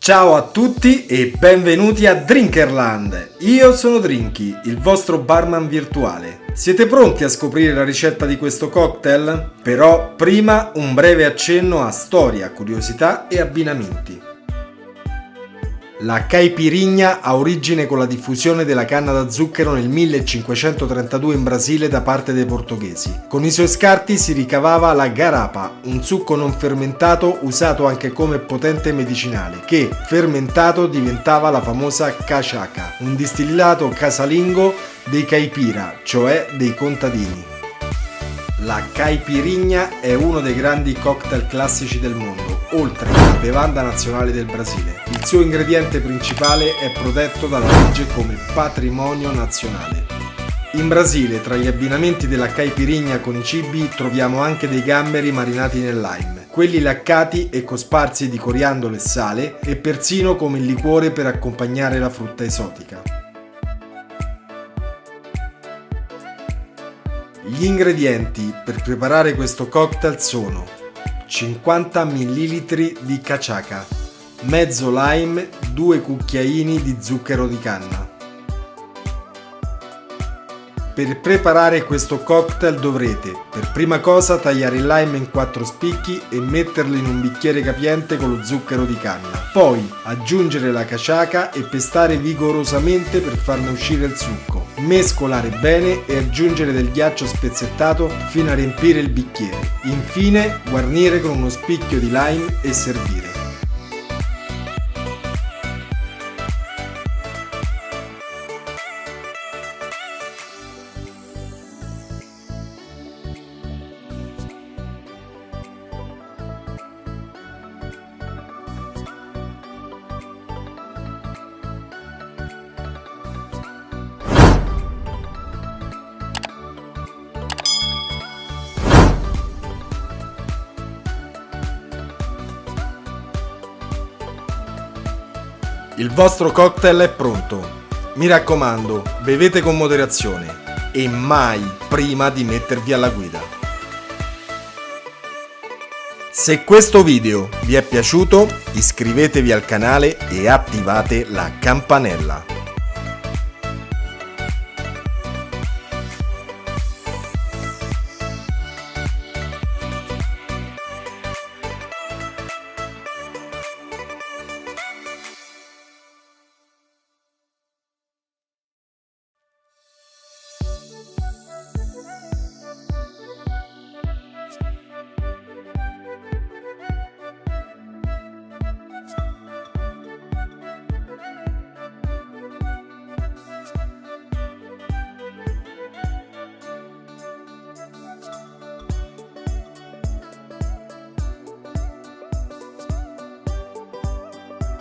Ciao a tutti e benvenuti a Drinkerland! Io sono Drinky, il vostro barman virtuale. Siete pronti a scoprire la ricetta di questo cocktail? Però prima un breve accenno a storia, curiosità e abbinamenti. La caipirinha ha origine con la diffusione della canna da zucchero nel 1532 in Brasile da parte dei portoghesi. Con i suoi scarti si ricavava la garapa, un succo non fermentato usato anche come potente medicinale, che fermentato diventava la famosa cachaca, un distillato casalingo dei caipira, cioè dei contadini. La caipirinha è uno dei grandi cocktail classici del mondo, oltre alla bevanda nazionale del Brasile. Il suo ingrediente principale è protetto dalla legge come patrimonio nazionale. In Brasile, tra gli abbinamenti della caipirinha con i cibi, troviamo anche dei gamberi marinati nel lime, quelli laccati e cosparsi di coriandolo e sale, e persino come il liquore per accompagnare la frutta esotica. Gli ingredienti per preparare questo cocktail sono 50 ml di cachaca, mezzo lime, 2 cucchiaini di zucchero di canna. Per preparare questo cocktail dovrete, per prima cosa, tagliare il lime in 4 spicchi e metterlo in un bicchiere capiente con lo zucchero di canna. Poi aggiungere la cachaca e pestare vigorosamente per farne uscire il succo. Mescolare bene e aggiungere del ghiaccio spezzettato fino a riempire il bicchiere. Infine guarnire con uno spicchio di lime e servire. Il vostro cocktail è pronto. Mi raccomando, bevete con moderazione e mai prima di mettervi alla guida. Se questo video vi è piaciuto, iscrivetevi al canale e attivate la campanella.